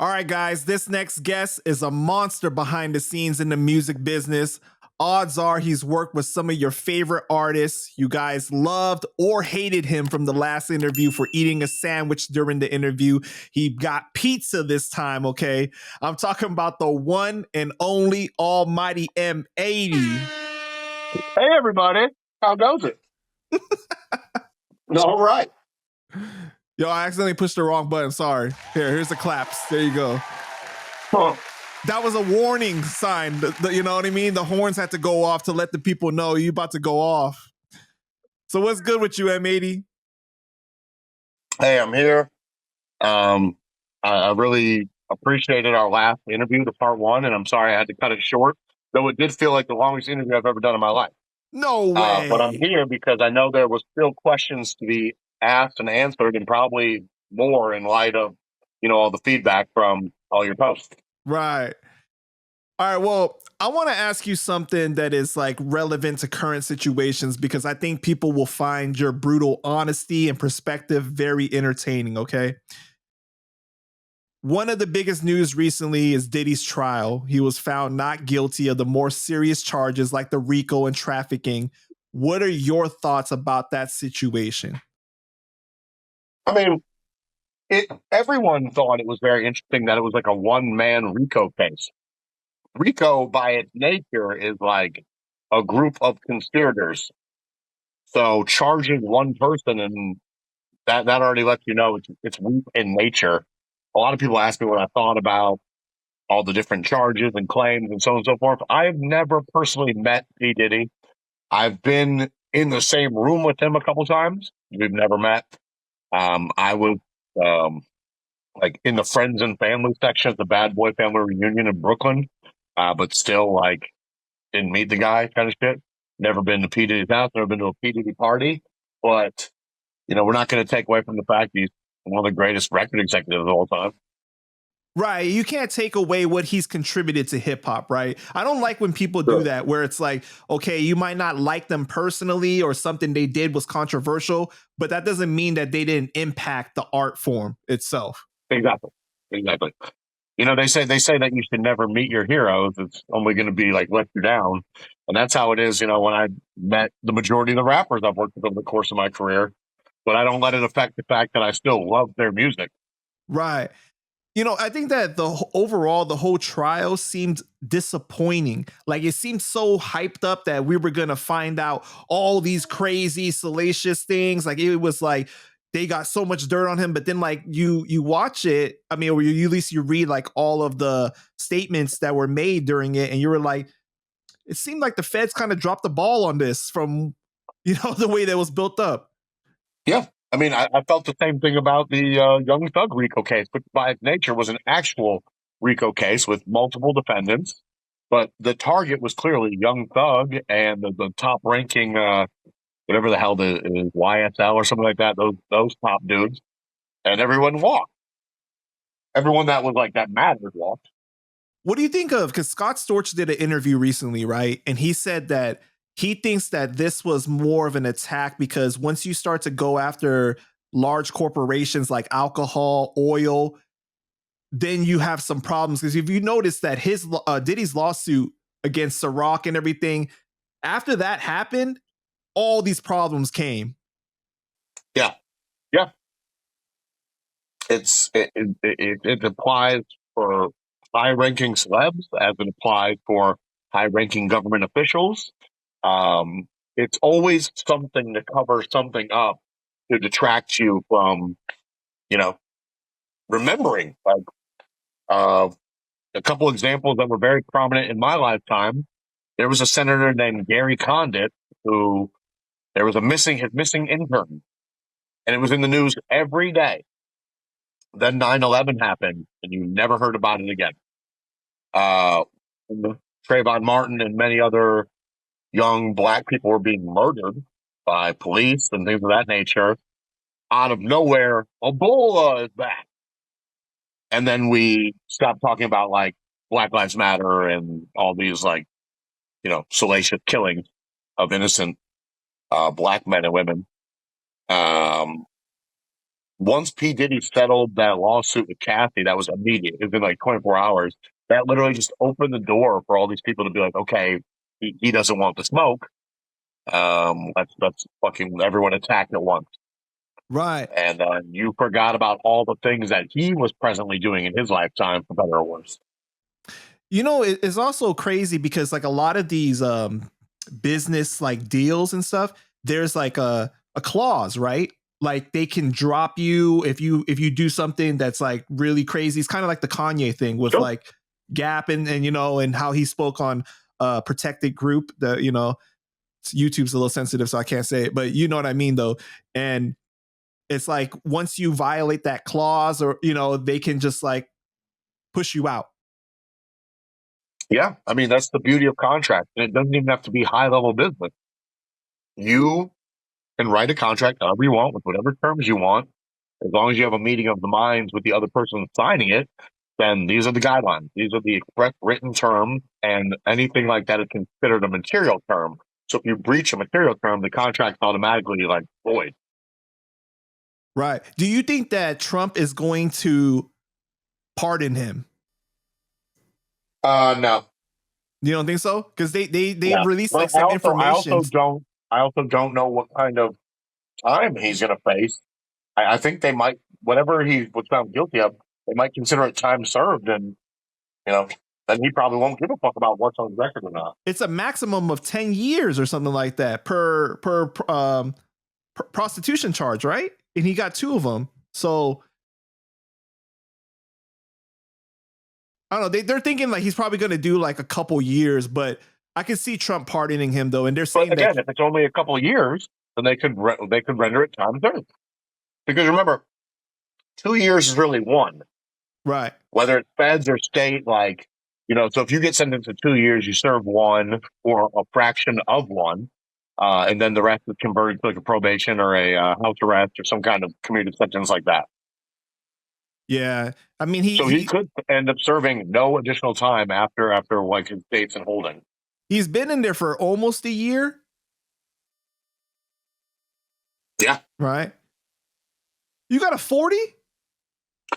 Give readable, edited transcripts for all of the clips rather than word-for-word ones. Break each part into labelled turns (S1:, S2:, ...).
S1: All right, guys, this next guest is a monster behind the scenes in the music business. Odds are he's worked with some of your favorite artists. You guys loved or hated him from the last interview for eating a sandwich during the interview. He got pizza this time, okay? I'm talking about the one and only almighty M80.
S2: Hey, everybody. How goes it? All right.
S1: Yo, I accidentally pushed the wrong button. Sorry. Here's the claps. There you go.
S2: Huh.
S1: That was a warning sign. You know what I mean? The horns had to go off to let the people know you about to go off. So what's good with you, M80?
S2: Hey, I'm here. I really appreciated our last interview, the part one, and I'm sorry I had to cut it short, though it did feel like the longest interview I've ever done in my life.
S1: No way.
S2: But I'm here because I know there was still questions to be asked and answered, and probably more in light of, all the feedback from all your posts.
S1: Right. All right. Well, I want to ask you something that is like relevant to current situations because I think people will find your brutal honesty and perspective very entertaining. Okay. One of the biggest news recently is Diddy's trial. He was found not guilty of the more serious charges like the RICO and trafficking. What are your thoughts about that situation?
S2: I mean, everyone thought it was very interesting that it was like a one-man RICO case. RICO, by its nature, is like a group of conspirators. So charging one person, and that already lets you know it's weak in nature. A lot of people ask me what I thought about all the different charges and claims and so on and so forth. I've never personally met P. Diddy. I've been in the same room with him a couple times. We've never met. I was like in the friends and family section at the Bad Boy Family Reunion in Brooklyn, but still like didn't meet the guy kind of shit. Never been to P. Diddy's house, never been to a P. Diddy party. But, we're not going to take away from the fact he's one of the greatest record executives of all time.
S1: Right. You can't take away what he's contributed to hip hop, right? I don't like when people do that, where it's like, okay, you might not like them personally or something they did was controversial, but that doesn't mean that they didn't impact the art form itself.
S2: Exactly. They say that you should never meet your heroes. It's only going to be like let you down. And that's how it is, when I met the majority of the rappers I've worked with over the course of my career. But I don't let it affect the fact that I still love their music.
S1: Right. I think that the whole trial seemed disappointing. Like it seemed so hyped up that we were going to find out all these crazy, salacious things. Like it was like they got so much dirt on him, but then like you watch it, I mean, or at least you read like all of the statements that were made during it, and you were like, it seemed like the feds kind of dropped the ball on this from, the way that was built up.
S2: Yeah. I mean, I felt the same thing about the Young Thug RICO case, which by its nature was an actual RICO case with multiple defendants. But the target was clearly Young Thug and the top ranking, whatever the hell the YSL or something like that, those top dudes. And everyone walked. Everyone that was like that mattered walked.
S1: What do you think of, because Scott Storch did an interview recently, right? And he said that he thinks that this was more of an attack because once you start to go after large corporations like alcohol, oil, then you have some problems. Because if you notice that his Diddy's lawsuit against Ciroc and everything, after that happened, all these problems came.
S2: Yeah. It applies for high-ranking celebs as it applies for high-ranking government officials. It's always something to cover something up to detract you from, remembering. Like a couple examples that were very prominent in my lifetime. There was a senator named Gary Condit who there was his missing intern, and it was in the news every day. Then 9/11 happened, and you never heard about it again. Trayvon Martin and many other young black people were being murdered by police and things of that nature. Out of nowhere, Ebola is back. And then we stopped talking about like Black Lives Matter and all these like, salacious killings of innocent black men and women. once P. Diddy settled that lawsuit with Kathy, that was immediate. It was in like 24 hours. That literally just opened the door for all these people to be like, okay, he doesn't want the smoke. Let's fucking everyone attack at once.
S1: Right.
S2: And you forgot about all the things that he was presently doing in his lifetime, for better or worse.
S1: You know, it's also crazy because like a lot of these business like deals and stuff, there's like a clause, right? Like they can drop you if you do something that's like really crazy. It's kind of like the Kanye thing with
S2: Sure.
S1: like Gap and you know, and how he spoke on protected group. The you know, YouTube's a little sensitive, so I can't say it, but you know what I mean though. And it's like once you violate that clause, or you know, they can just like push you out.
S2: Yeah, I mean that's the beauty of contracts. And it doesn't even have to be high level business. You can write a contract however you want with whatever terms you want, as long as you have a meeting of the minds with the other person signing it. Then these are the guidelines. These are the express written terms, and anything like that is considered a material term. So if you breach a material term, the contract's automatically like void.
S1: Right. Do you think that Trump is going to pardon him?
S2: No.
S1: You don't think so? Because they
S2: Yeah.
S1: released
S2: But
S1: like some information.
S2: I also don't know what kind of time he's going to face. I think they might, whatever he was found guilty of, they might consider it time served, and you know, then he probably won't give a fuck about what's on his record or not.
S1: It's a maximum of 10 years or something like that per prostitution charge, right? And he got 2 of them. So I don't know. They're thinking like he's probably going to do like a couple years, but I can see Trump pardoning him though, and they're saying
S2: But again,
S1: that
S2: if it's only a couple of years, then they could render it time served. Because remember, 2 years is really one.
S1: right.
S2: Whether it's feds or state, like so if you get sentenced to 2 years, you serve one or a fraction of one, and then the rest is converted to like a probation or a house arrest or some kind of commuted sentence like that.
S1: Yeah. I mean,
S2: So he could end up serving no additional time after like his dates in holding.
S1: he's been in there for almost a year.
S2: Yeah.
S1: Right. You got a 40?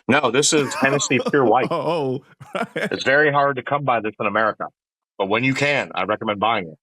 S2: No, this is Hennessy Pure White.
S1: Oh, right.
S2: It's very hard to come by this in America, but when you can, I recommend buying it.